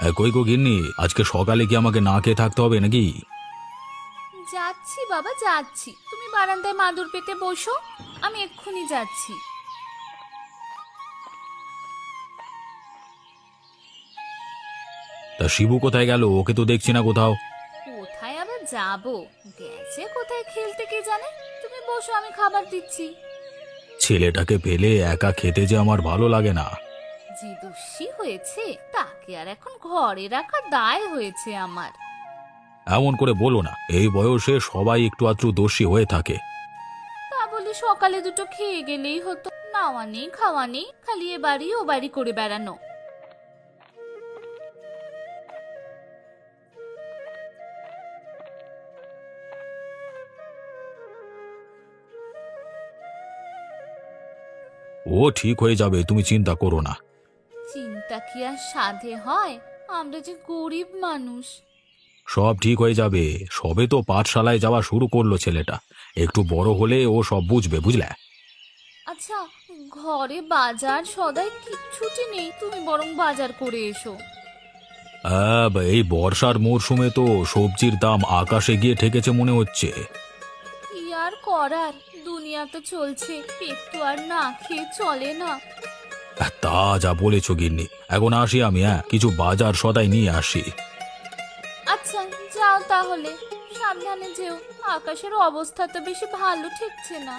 কই গো গিন্নি, আজকে সকালে কি আমাকে না খেয়ে থাকতে হবে নাকি? যাচ্ছি বাবা যাচ্ছি, তুমি বারান্দায় মাদুর পেতে বসো, আমি এক্ষুনি যাচ্ছি। তা শিবু কোথায় গেল? ওকে তো দেখছি না কোথাও। কোথায় আবার যাবো, গেছে কোথায় খেলতে কে জানে। তুমি বসো, আমি খাবার দিচ্ছি। ছেলেটাকে ফেলে একা খেতে যে আমার ভালো লাগে না। যে দোষী হয়েছে তাকে আর এখন ঘরে রাখা দায় হয়েছে আমার। এমন করে বলো না, এই বয়সে সবাই একটু আধটু দোষী হয়ে থাকে। তা বলি সকালে দুটো খেয়ে গেলেই হতো, নাওয়া নেই খাওয়া নেই, খালি এ বাড়ি ও বাড়ি করে বেড়ানো। ও ঠিক হয়ে যাবে, তুমি চিন্তা করো না। চিন্তা কি আর সাধে হয়, আমরা যে গরিব মানুষ। সব ঠিক হয়ে যাবে, সবে তো পাঠশালায় যাওয়া শুরু করলো ছেলেটা। একটু বড় হলে ও সব বুঝবে, বুঝলে? আচ্ছা, ঘরে বাজার সদাই কিচ্ছুটি নেই, তুমি বরং বাজার করে এসো। এই বর্ষার মরশুমে তো সবজির দাম আকাশে গিয়ে ঠেকেছে মনে হচ্ছে। কি আর করার, দুনিয়া তো চলছে, পেট তো আর না খেয়ে চলে না। তা যা বলেছ গিন্নি, এখন আসি আমি, কিছু বাজার সদাই নিয়ে আসি। আচ্ছা যাও তাহলে, সাবধানে যেও, আকাশের অবস্থা তো বেশি ভালো ঠেকছে না।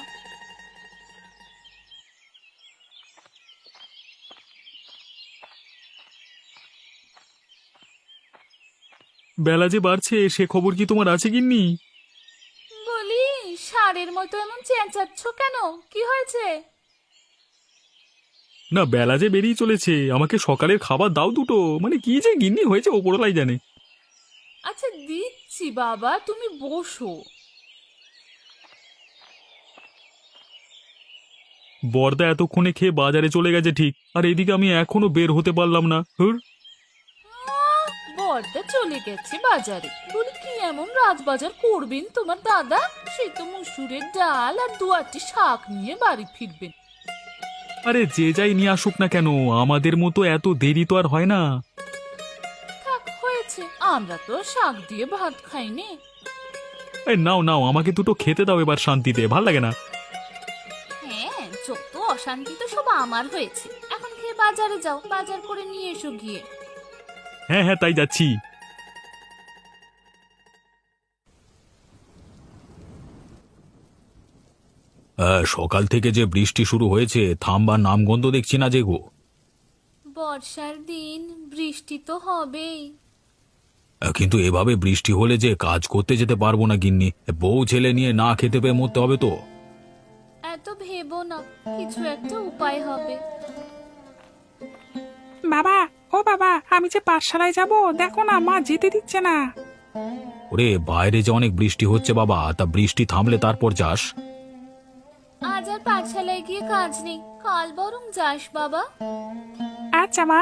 বেলা যে বাড়ছে, সে খবর কি তোমার আছে গিন্নি? বলি, ষাঁড়ের মতো এমন চেঁচাচ্ছ কেন, কি হয়েছে? না, বেলা যে বেরিয়ে চলেছে, আমাকে সকালের খাবার দাও দুটো। মানে কি যে গিন্নি হয়েছে ওপরলাই জানে। আচ্ছা দিচ্ছি বাবা, তুমি বসো। বর্দা এতক্ষণে খেয়ে বাজারে চলে গেছে ঠিক, আর এদিকে আমি এখনো বের হতে পারলাম না। বড়দা চলে গেছে বাজারে, বলি কি এমন রাজবাজার করবেন তোমার দাদা? সে তো মুসুরের ডাল আর 2-8টি শাক নিয়ে বাড়ি ফিরবেন। আরে যে যাই নিয়ে আসুক না কেন, আমাদের মতো এত দেরি তো আর হয় না। থাক হয়েছে, আমরা তো শাক দিয়ে ভাত খাইনি। এই নাও নাও, আমাকে দুটো খেতে দাও এবার শান্তিতে, ভাল লাগে না। হ্যাঁ, যত অশান্তি তো সব আমার হয়েছে। এখন খেয়ে বাজারে যাও, বাজার করে নিয়ে এসো গিয়ে। হ্যাঁ হ্যাঁ, তাই যাচ্ছি। সকাল থেকে যে বৃষ্টি শুরু হয়েছে, থামবার নামগন্ধ দেখছি না যে গো। বর্ষার দিন, বৃষ্টি তো হবেই। কিন্তু এভাবে বৃষ্টি হলে যে কাজ করতে যেতে পারবো না গিন্নি, বউ ছেলে নিয়ে না খেতে পেয়ে মরতে হবে তো। এত ভেবো না, কিছু একটা উপায় হবে। বাবা, ও বাবা, আমি যে পাঠশালায় যাব, দেখো না মা যেতে দিচ্ছে না। ওরে বাইরে যে অনেক বৃষ্টি হচ্ছে বাবা, তা বৃষ্টি থামলে তারপর যাস। আজ আর পাঠশালায় গিয়ে কাজ নেই, কাল বরং যাস বাবা। আচ্ছা মা।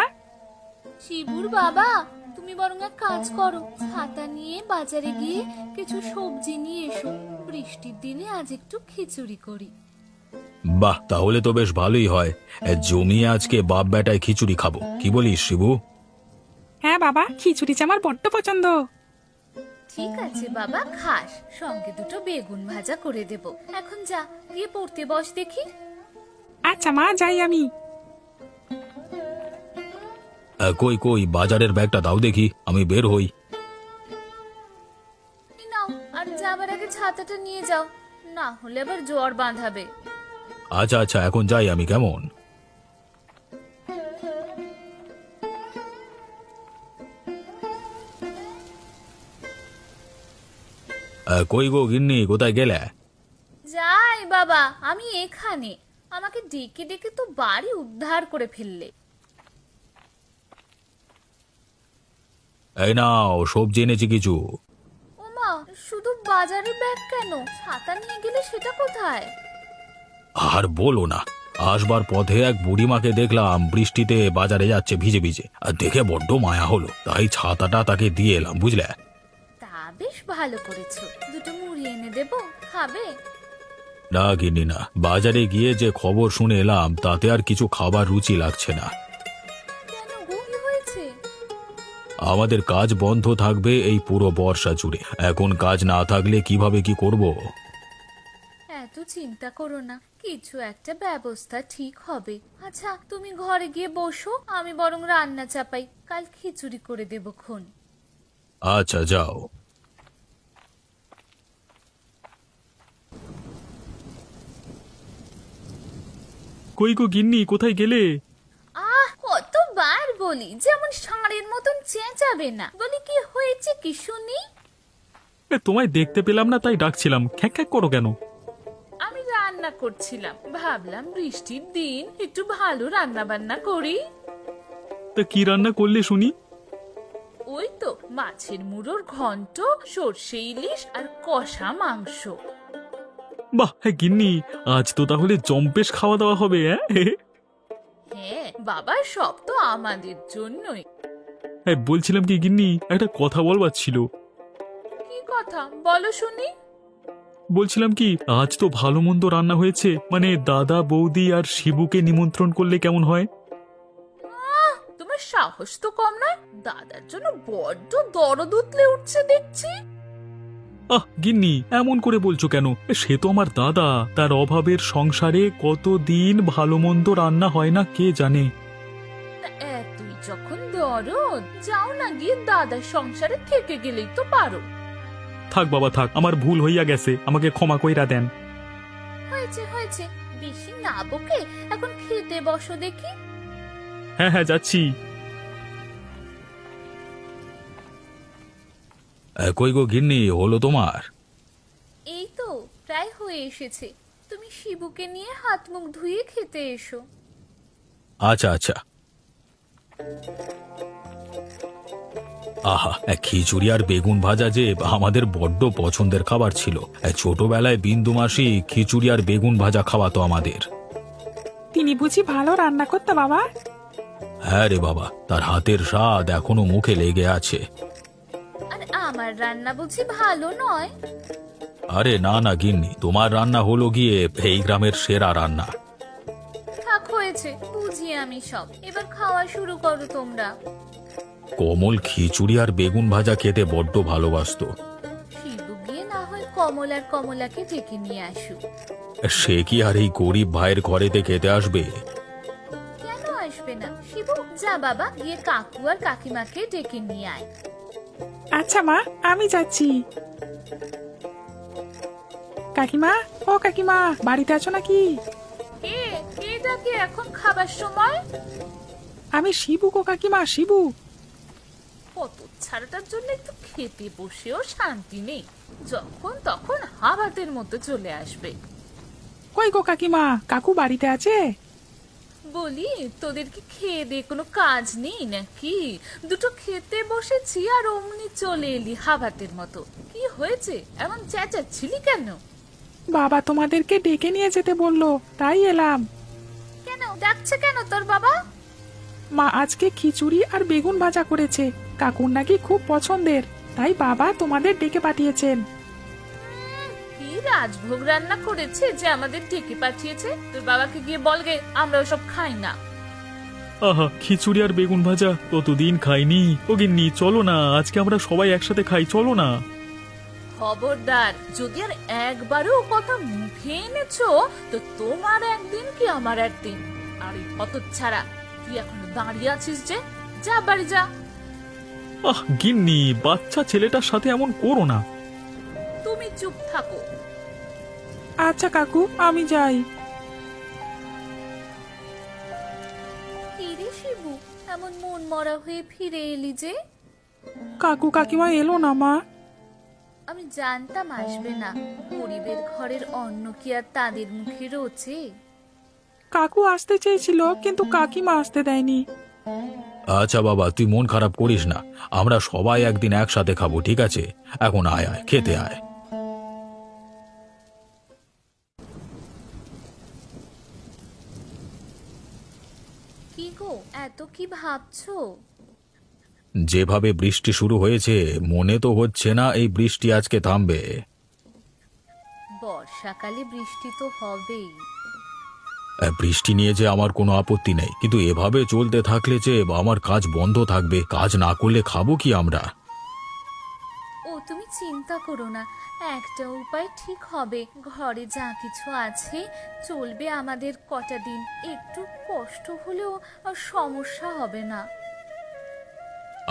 শিবুর বাবা, তুমি বরং এক কাজ করো, ছাতা নিয়ে বাজারে গিয়ে কিছু সবজি নিয়ে এসো। বৃষ্টির দিনে আজ একটু খিচুড়ি করি। বাহ, তাহলে তো বেশ ভালোই হয়। জমিয়ে আজকে বাপ বেটায় খিচুড়ি খাবো, কি বলিস শিবু? হ্যাঁ বাবা, খিচুড়ি যে আমার বড্ড পছন্দ। ঠিক আছে বাবা, খাস, সঙ্গে দুটো বেগুন ভাজা করে দেব। এখন যা, গিয়ে পড়তে বস দেখি। আচ্ছা মা, যাই আমি। কই কই বাজারের ব্যাগটা দাও দেখি, আমি বের হই। এই নাও, আর যাবার আগে ছাতাটা নিয়ে যাও, না হলে আবার জ্বর বাঁধাবে। আচ্ছা আচ্ছা, এখন যাই আমি, কেমন? কই গো গিন্নি, কোথায় গেলে? যাই বাবা, আমি এখানে। আমাকে ডেকে ডেকে তো বাড়ি উদ্ধার করে ফেললে। এই নাও, সবজি এনেছি কিছু। ওমা, শুধু বাজারের ব্যাগ কেন? ছাতা নিয়ে গেলে সেটা কোথায়? আর বলো না, আসবার পথে এক বুড়িমাকে দেখলাম বৃষ্টিতে বাজারে যাচ্ছে ভিজে ভিজে, আর দেখে বড্ড মায়া হলো, তাই ছাতাটা তাকে দিয়ে এলাম, বুঝলে? তা বেশ ভালো করেছো, দুটো মুড়ি এনে দেবো, খাবে? না গিন্নি না, বাজারে গিয়ে যে খবর শুনে এলাম তাতে আর কিছু খাবার রুচি লাগছে না। কেন গো, কি হয়েছে? আমাদের কাজ বন্ধ থাকবে এই পুরো বর্ষা জুড়ে। এখন কাজ না থাকলে কিভাবে কি করব? এত চিন্তা করো না, কিছু একটা ব্যবস্থা ঠিক হবে। আচ্ছা তুমি ঘরে গিয়ে বসো, আমি বরং রান্না চাপাই, কাল খিচুড়ি করে দেবো খন। আচ্ছা যাও। কই গো গিন্নি, কোথায় গেলে? কতবার বলি যেমন ষাঁড়ের মতন চেঁচাবে না, বলি কি হয়েছে কি শুনি। তোমায় দেখতে পেলাম না তাই ডাকছিলাম, খ্যাঁক খ্যাঁক করো কেন? আমি রান্না করছিলাম, ভাবলাম বৃষ্টির দিন একটু ভালো রান্না বান্না করি। তা কি রান্না করলে শুনি? ওই তো মাছের মুড়োর ঘন্ট, সর্ষে ইলিশ আর কষা মাংস। বাহ, হ্যাঁ গিন্নি, আজ তো তাহলে জম্পেশ খাওয়া দাওয়া হবে। হ্যাঁ বাবা, সব তো আমাদের জন্যই। হ্যাঁ বলছিলাম কি গিন্নি, একটা কথা বলবার ছিল। কি কথা বলো শুনি। বলছিলাম কি, আজ তো ভালো মন্দ রান্না হয়েছে, মানে দাদা বৌদি আর শিবুকে নিমন্ত্রণ করলে কেমন হয়? তোমার সাহস তো কম নয়, দাদার জন্য বড্ড দরদ উতলে উঠছে দেখছি। আহ গিন্নি, এমন করে বলছো কেন? সে তো আমার দাদা, তার অভাবের সংসারে কতদিন ভালো মন্দ রান্না হয় না কে জানে। তুই যখন দরদ, যাও না গিয়ে দাদার সংসারে থেকে গেলেই তো পারো। থাক বাবা থাক, আমার ভুল হইয়া গেছে, আমাকে ক্ষমা কইরা দেন। হয়েছে হয়েছে, বেশি না বকে এখন খেতে বসো দেখি। হ্যাঁ হ্যাঁ যাচ্ছি। কই গো গিন্নি, হলো তোমার? এই তো প্রায় হয়ে এসেছে, তুমি শিবুকে নিয়ে হাত মুখ ধুয়ে খেতে এসো। আচ্ছা আচ্ছা। আহা, খিচুড়ি আর বেগুন ভাজা যে আমাদের বড্ড পছন্দের খাবার ছিল। ছোটবেলায় বিন্দু মাসি খিচুড়ি আর বেগুন ভাজা খাওয়াতো আমাদের। তিনি বুঝি ভালো রান্না করতে বাবা? হ্যাঁ রে বাবা, তার হাতের স্বাদ এখনো মুখে লেগে আছে। আর আমার রান্না বুঝি ভালো নয়? আরে না না গিন্নি, তোমার রান্না হলো গিয়ে এই গ্রামের সেরা রান্না। থাক হয়েছে, বুঝি আমি সব, এবার খাওয়া শুরু করো তোমরা। কমল খিচুড়ি আর বেগুন ভাজা খেতে বড্ড ভালোবাসতো। শিবু গিয়ে না হয় কমল আর কমলাকে ডেকে নিয়ে আসুক। সে কি আর এই গরিব ভাইয়ের ঘরেতে খেতে আসবে? কেন আসবে না? শিবু যা বাবা, গিয়ে কাকু আর কাকিমাকে ডেকে নিয়ে আয়। আচ্ছা মা, আমি যাচ্ছি। কাকিমা, ও কাকিমা, বাড়িতে আছো নাকি? কে কে ডাকে এখন খাবার সময়? আমি শিবু গো কাকিমা, শিবু। কত ছাড়াটার জন্য একটু খেতে বসেও শান্তি নেই, যখন তখন হাবাতের মতো চলে আসবে। কই গো কাকিমা, কাকু বাড়িতে আছে? বলি তোদের কি খেয়ে দিয়ে কোনো কাজ নেই নাকি? দুটো খেতে বসেছি আর অমনি চলে এলি হাবাতের মতো। কি হয়েছে, এমন চেঁচাচ্ছিলি কেন? বাবা তোমাদেরকে ডেকে নিয়ে যেতে বললো, তাই এলাম। কেন ডাকছে কেন তোর বাবা? মা আজকে খিচুড়ি আর বেগুন ভাজা করেছে, কাকুর নাকি খুব পছন্দের, তাই বাবা তোমাদের ডেকে পাঠিয়েছেন। কি রাজভোগ রান্না করেছে যে আমাদের ডেকে পাঠিয়েছে? তোর বাবাকে গিয়ে বলগে আমরা ওসব খাই না। আহা, খিচুড়ি আর বেগুন ভাজা কতদিন খাইনি। ও গিন্নি চলো না, আজকে আমরা সবাই একসাথে খাই, চলো না। খবরদার, যদি আর একবারও ও কথা মুখে এনেছো তো তোমার একদিন কি আমার একদিন। আর এই হতচ্ছাড়া, তুই এখনো দাঁড়িয়ে আছিস যে? যা বাড়ি যা। আহ গিন্নি, বাচ্চা ছেলেটার সাথে এমন করো না। তুমি চুপ থাকো। আচ্ছা কাকু, আমি যাই। কি রে শিবু, এমন মন মরা হয়ে ফিরে এলি যে? কাকু কাকিমা এলো না মা? আমি জানতাম আসবে না, গরিবের ঘরের অন্ন কি আর তাদের মুখে রোচে? কাকু আসতে চেয়েছিল কিন্তু কাকিমা আসতে দেয়নি। আচ্ছা বাবা, তুই মন খারাপ করিস না, আমরা সবাই একদিন একসাথে খাবো, ঠিক আছে? এখন আয় আয়, খেতে আয়। কি গো, এত কি ভাবছো? যেভাবে বৃষ্টি শুরু হয়েছে, মনে তো হচ্ছে না এই বৃষ্টি আজকে থামবে। বর্ষাকালে বৃষ্টি তো হবেই। বৃষ্টি নিয়ে যে আমার কোনো আপত্তি নেই, কিন্তু এভাবে চলতে থাকলে যে আমার কাজ বন্ধ থাকবে, কাজ না করলে খাবো কি আমরা? ও তুমি চিন্তা করো না, একটা উপায় ঠিক হবে। ঘরে যা কিছু আছে চলবে আমাদের কটা দিন, একটু কষ্ট হলেও সমস্যা হবে না।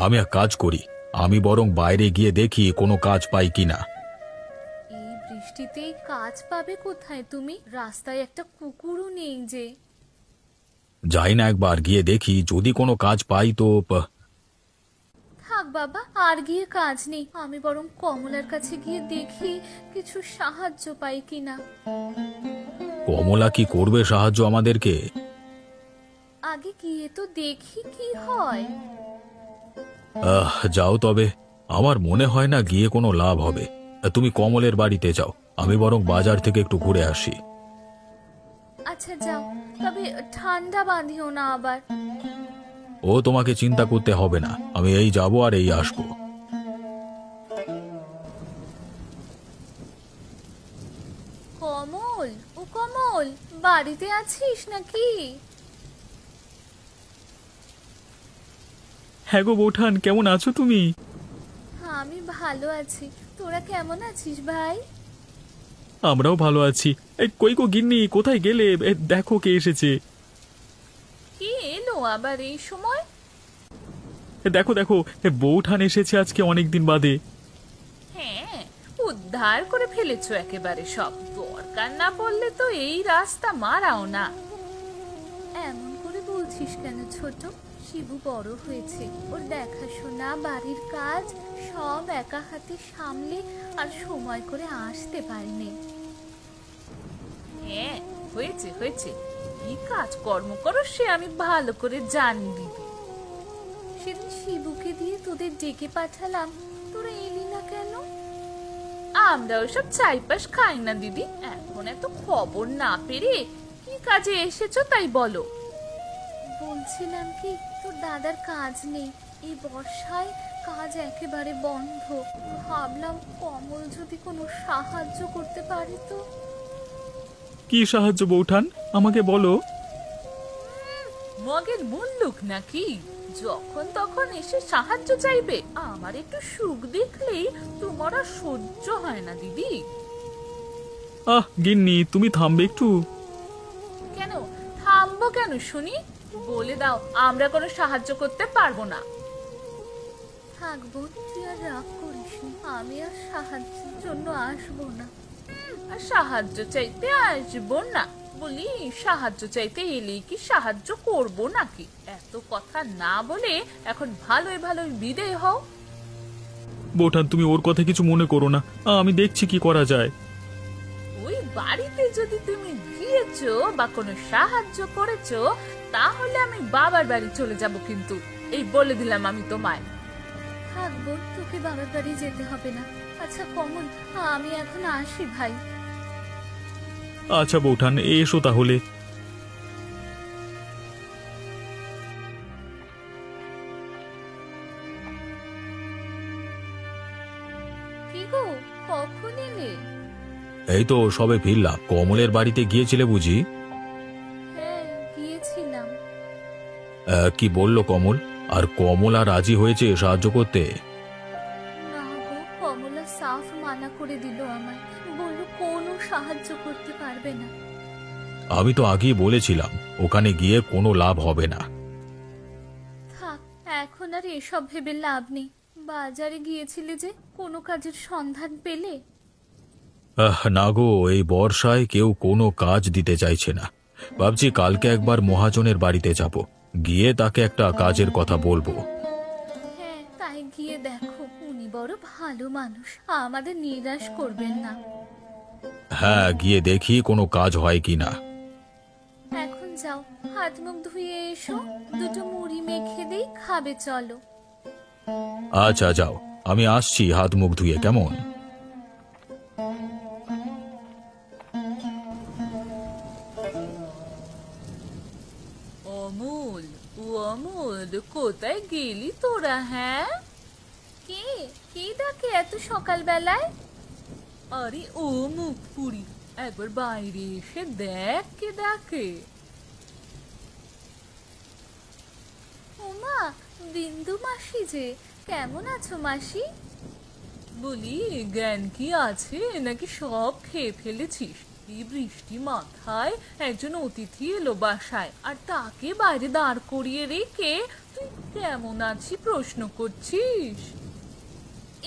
আমি এক কাজ করি, আমি বরং বাইরে গিয়ে দেখি কোনো কাজ পাই কিনা। এই বৃষ্টিতে কাজ পাবে কোথায় তুমি? রাস্তায় একটা কুকুরও নেই যে। যাই না একবার গিয়ে দেখি, যদি কোনো কাজ পাই তো থাক বাবা, আর গিয়ে কাজ নেই, আমি বরং কমলার কাছে গিয়ে দেখি কিছু সাহায্য পাই কিনা। কমলা কি করবে সাহায্য আমাদেরকে? আগে গিয়ে তো দেখি কি হয়। যাও তবে, আমার মনে হয় না গিয়ে কোনো লাভ হবে। তুমি কমলের বাড়িতে যাও, আমি বরং বাজার থেকে একটু ঘুরে আসি। আচ্ছা যাও, তবে ঠান্ডা বাঁধিও না আবার। ও তোমাকে চিন্তা করতে হবে না, আমি এই যাব আর এই আসবো। কমল, ও কমল, বাড়িতে আছিস নাকি? হ্যাঁ গো বৌঠান, কেমন আছো তুমি? আমি ভালো আছি, তোরা কেমন আছিস ভাই? আমরাও ভালো আছি। এই কই গো গিন্নি, কোথায় গেলে? দেখো কে এসেছে। কি এলো আবার এই সময়? দেখো দেখো, বৌঠান এসেছে আজকে অনেকদিন বাদে। হ্যাঁ, উদ্ধার করে ফেলেছো একেবারে সব। দরকার না পড়লে তো এই রাস্তা মারাও না। এমন করে বলছিস কেন ছোট? শিবু বড় হয়েছে, ওর দেখাশোনা, বাড়ির কাজ সব একা হাতে সামলে আর সময় করে আসতে পারেনি। হ্যাঁ, হয়েছে হয়েছে, কি কাজ কর্ম করো সে আমি ভালো করে জানি দিদি। সেদিন শিবুকে দিয়ে তোদের ডেকে পাঠালাম, তোরা এলি না কেন? আমরা ওসব চাইপাস খাই না দিদি। এখন এত খবর না পেরে কি কাজে এসেছো তাই বলো। বলছিলাম কি, তোর দাদার কাজ নেই, এই বর্ষায় কাজ একেবারে বন্ধ। ভাবলাম কমল যদি কোনো সাহায্য করতে পারে তো। কি সাহায্য বৌঠান, আমাকে বলো। মগের মুল্লুক নাকি? যখন তখন এসে সাহায্য চাইবে? আমার একটু সুখ দেখলেই তোমার আর সহ্য হয় না দিদি। গিন্নি, তুমি থামবে একটু? কেন থামবো কেন শুনি? বলে দাও আমরা কোনো সাহায্য করতে পারবো না। থাকবো, তুই আর রাগ করিস না, আমি আর সাহায্যের জন্য আসবো না। আর সাহায্য চাইতে আসবো না বলি, সাহায্য চাইতে এলেই কি সাহায্য করবো নাকি? এত কথা না বলে এখন ভালোই ভালোই বিদেয় হও। বৌঠান, তুমি ওর কথা কিছু মনে করো না, আমি দেখছি কি করা যায়। ওই বাড়িতে যদি তুমি গিয়েছো বা কোনো সাহায্য করেছো, তাহলে আমি বাবার বাড়ি চলে যাব, কিন্তু এই বলে দিলাম আমি তোমায়। থাকবো, তোকে বাবার বাড়ি যেতে হবে না। আচ্ছা কমল, আমি এখন আসি ভাই। আচ্ছা বৌঠান, এসো তাহলে। কি গো, কখন এলে? এই তো সবে ফিরলাম। কমলের বাড়িতে গিয়েছিলে বুঝি? হ্যাঁ গিয়েছিলাম। কি বললো কমল? আর কমলা রাজি হয়েছে সাহায্য করতে? না গো, কমলা সাফ মানা করে দিল আমায়, বলল কোনো সাহায্য করতে পারবে না। আমি তো আগেই বলেছিলাম ওখানে গিয়ে কোনো লাভ হবে না। থাক, এখন আর এসব ভেবে লাভ নেই। বাজারে গিয়েছিলে যে, কোনো কাজের সন্ধান পেলে? না গো, এই বর্ষায় কেউ কোনো কাজ দিতে চাইছে না। ভাবছি কালকে একবার মহাজনের বাড়িতে যাব, গিয়ে তাকে একটা কাজের কথা বলবো। হ্যাঁ, তাই গিয়ে দেখো, উনি বড় ভালো মানুষ, আমাদের নিরাশ করবেন না। হ্যাঁ, গিয়ে দেখি কোনো কাজ হয় কিনা। এখন যাও, হাত মুখ ধুয়ে এসো, দুটো মুড়ি মেখে দেই, খাবে চলো। আচ্ছা যাও, আমি আসছি হাত মুখ ধুয়ে, কেমন? অমূল, ও অমূল, কোথায় গেলি তোরা? হ্যাঁ, কে কে ডাকে এত সকাল বেলায়? আরে ও মুখ পুরি, একবার বাইরে এসে দেখ কে ডাকে। ওমা, বিন্দু মাসি যে, কেমন আছো মাসি? বলি, জ্ঞান কি আছে নাকি সব খেয়ে ফেলেছিস? এই বৃষ্টি মাথায় একজন অতিথি এলো বাসায়, আর তাকে বাইরে দাঁড় করিয়ে রেখে তুই কেমন আছি প্রশ্ন করছিস?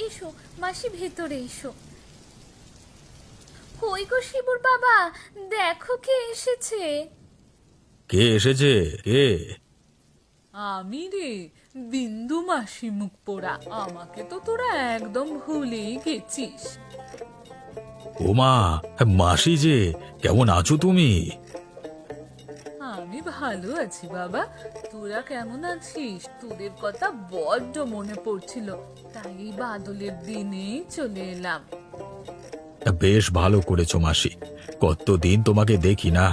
এসো মাসি, ভেতরে এসো। কই গো শিবুর বাবা, দেখো কে এসেছে। কে এসেছে? কে? আমি রে, বিন্দু মাসি মুখ পোড়া। আমাকে তো তোরা একদম ভুলেই গেছিস। ওমা, মাসি যে, কেমন আছো তুমি? আমি ভালো আছি বাবা, তোরা কেমন আছিস? তোদের কথা বড্ড মনে পড়ছিল, তাই এই বাদলের দিনেই চলে এলাম। বেশ ভালো করেছো মাসি, কতদিন তোমাকে দেখি না।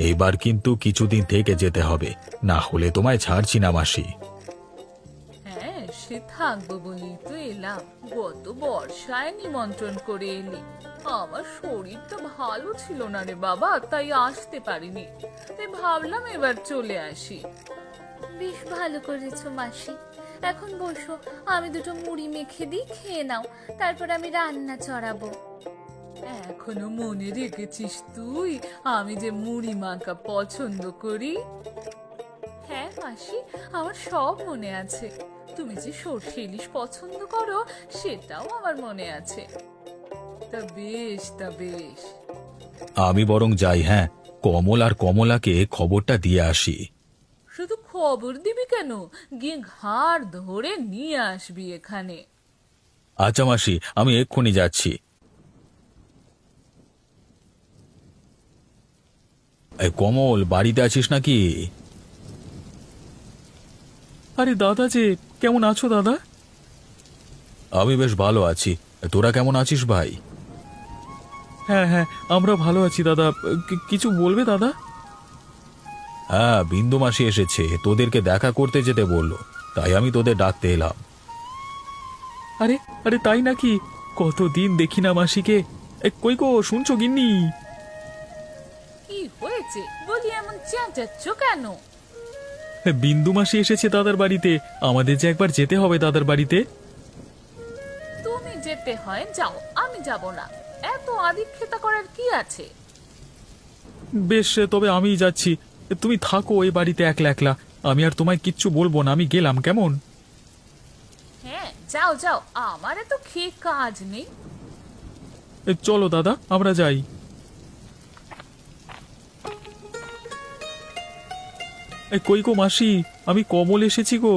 এইবার কিন্তু কিছুদিন থেকে যেতে হবে, না হলে তোমায় ছাড়ছি না মাসি। হ্যাঁ, সে থাকবো বলেই তো এলাম। গত বর্ষায় নিমন্ত্রণ করে এলি। আমার শরীরটা ভালো ছিল না রে বাবা, তাই আসতে পারিনি। তাই ভাবলাম এবার চলে আসি। বেশ ভালো করেছো মাসি। এখন বসো, আমি দুটো মুড়ি মেখে দিই, খেয়ে নাও, তারপর আমি রান্না চড়াবো। এখনো মনে রেখেছিস তুই আমি যে মুড়ি মাখা পছন্দ করি? হ্যাঁ মাসি, আমার সব মনে আছে। তুমি যে সর্ষে ইলিশ পছন্দ করো সেটাও আমার মনে আছে। তা বেশ, তা বেশ। আমি বরং যাই, হ্যাঁ, কমল আর কমলাকে খবরটা দিয়ে আসি। শুধু খবর দিবি কেন, গিয়ে ঘাড় ধরে নিয়ে আসবি এখানে। আচ্ছা মাসি, আমি এক্ষুনি যাচ্ছি। এই কমল, বাড়িতে আছিস নাকি? আরে দাদা যে, কেমন আছো দাদা? আমি বেশ ভালো আছি, তোরা কেমন আছিস ভাই? হ্যাঁ হ্যাঁ, আমরা ভালো আছি দাদা। কিছু বলবে দাদা? হ্যাঁ, বিন্দু মাসি এসেছে, তোদেরকে দেখা করতে যেতে বললো, তাই আমি তোদের ডাকতে এলাম। আরে আরে, তাই নাকি? কতদিন দেখি না মাসিকে। কই গো, শুনছো গিন্নি? কি হয়েছে বলি, এমন চেঁচাচ্ছ কেন? বিন্দু মাসি এসেছে দাদার বাড়িতে, আমাদের যে একবার যেতে হবে দাদার বাড়িতে। তুমি যেতে হয় যাও, আমি যাব না। এত আদিক্ষেতা করার কি আছে? বেশ, তবে আমিই যাচ্ছি। তুমি থাকো এই বাড়িতে একলা একলা, আমি আর তোমায় কিচ্ছু বলবো না, আমি গেলাম, কেমন? হ্যাঁ যাও যাও, আমার এত খেয়ে কাজ নেই। চলো দাদা, আমরা যাই। কই গো মাসি, আমি কমল এসেছি গো।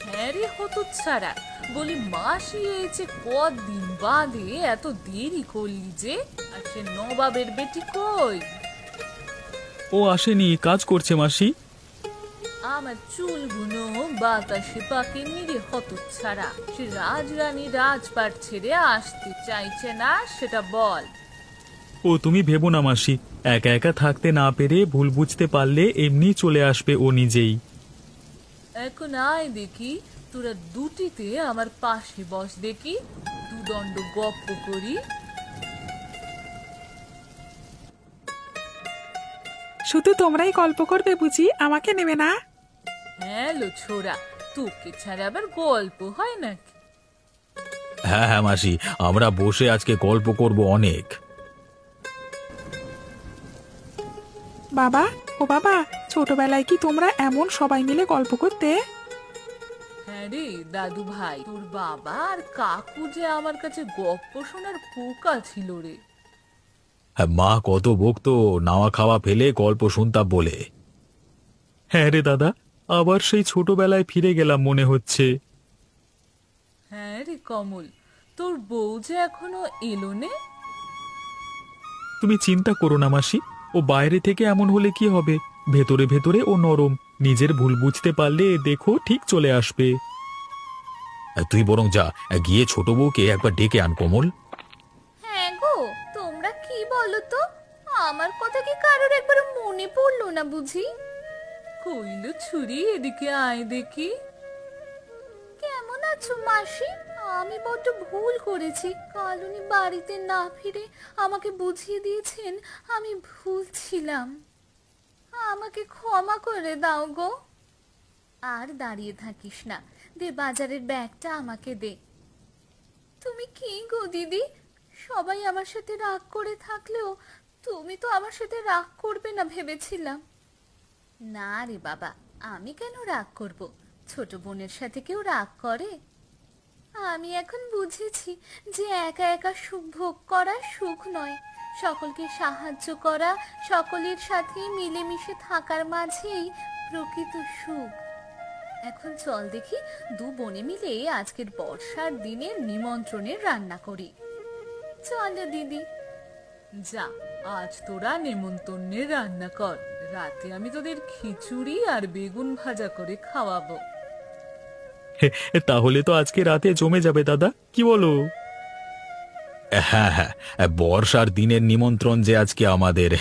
হ্যাঁ রে হতচ্ছাড়া, বলি মাসি এসে কদিন বাদে এত দেরি করলি যে? আর সে নবাবের বেটি কই? ও আসেনি, কাজ করছে মাসি। আমার চুলগুলো বাতাসে পাকেনি রে হতচ্ছাড়া। সে রাজরানী রাজপাট ছেড়ে আসতে চাইছে না, সেটা বল। ও তুমি ভেবো না মাসি, একা একা থাকতে না পেরে ভুল বুঝতে পারলে এমনি চলে আসবে ও নিজেই। এখন আয় দেখি, তোরা দুটিতে আমার পাশে বস দেখি, দুদণ্ড গপ্প করি। শুধু তোমরাই গল্প করবে বুঝি, আমাকে নেবে না? হ্যাঁ লো ছোড়া, তোকে ছাড়া আবার গল্প হয় নাকি? হ্যাঁ হ্যাঁ মাসি, আমরা বসে আজকে গল্প করব অনেক। বাবা, ও বাবা, ছোটবেলায় কি তোমরা এমন সবাই মিলে গল্প করতে? হ্যাঁ রে দাদু ভাই, তোর বাবা আর কাকু যে আমার কাছে গপ্প শোনার পোকা ছিল রে। হ্যাঁ, মা কত বকতো নাওয়া খাওয়া ফেলে গল্প শুনতাম বলে। হ্যাঁ রে দাদা, আবার সেই ছোটবেলায় ফিরে গেলাম মনে হচ্ছে। হ্যাঁ রে কমল, তোর বউ যে এখনো এলো নে? তুমি চিন্তা করো না মাসি, ও বাইরে থেকে এমন হলে কি হবে, ভেতরে ভেতরে ও নরম, নিজের ভুল বুঝতে পারলে দেখো ঠিক চলে আসবে। তুই বরং যা, গিয়ে ছোট বউকে একবার ডেকে আন কমল। হ্যাঁ গো, তোমরা কি বলো তো, আমার কথা কি কারোর একবার মনে পড়লো না বুঝি? কইল ছুরি, এদিকে আয় দেখি। কেমন আছো মাসি? আমি বড্ড ভুল করেছি। কাল উনি বাড়িতে না ফিরে আমাকে বুঝিয়ে দিয়েছেন আমি ভুল ছিলাম। আমাকে ক্ষমা করে দাও গো। আর দাঁড়িয়ে থাকিস না, দে বাজারের ব্যাগটা আমাকে দে। তুমি কি গো দিদি, সবাই আমার সাথে রাগ করে থাকলেও তুমি তো আমার সাথে রাগ করবে না ভেবেছিলাম। না রে বাবা, আমি কেন রাগ করব? ছোট বোনের সাথে কেউ রাগ করে? আমি এখন বুঝেছি যে একা একা সুখ ভোগ করা সুখ নয়, সকলকে সাহায্য করা, সকলের সাথে মিলেমিশে থাকার মাঝেই প্রকৃত সুখ। এখন চল দেখি দু বোনে মিলে আজকের বর্ষার দিনের নিমন্ত্রণের রান্না করি। চলো দিদি। যা, আজ তোরা নেমন্তন্নের রান্না কর, রাতে আমি তোদের খিচুড়ি আর বেগুন ভাজা করে খাওয়াবো। তাহলে তো আজকে রাতে জমে যাবে দাদা, কি বলো? হ্যাঁ হ্যাঁ, বর্ষার দিনের নিমন্ত্রণ যে আজকে আমাদের।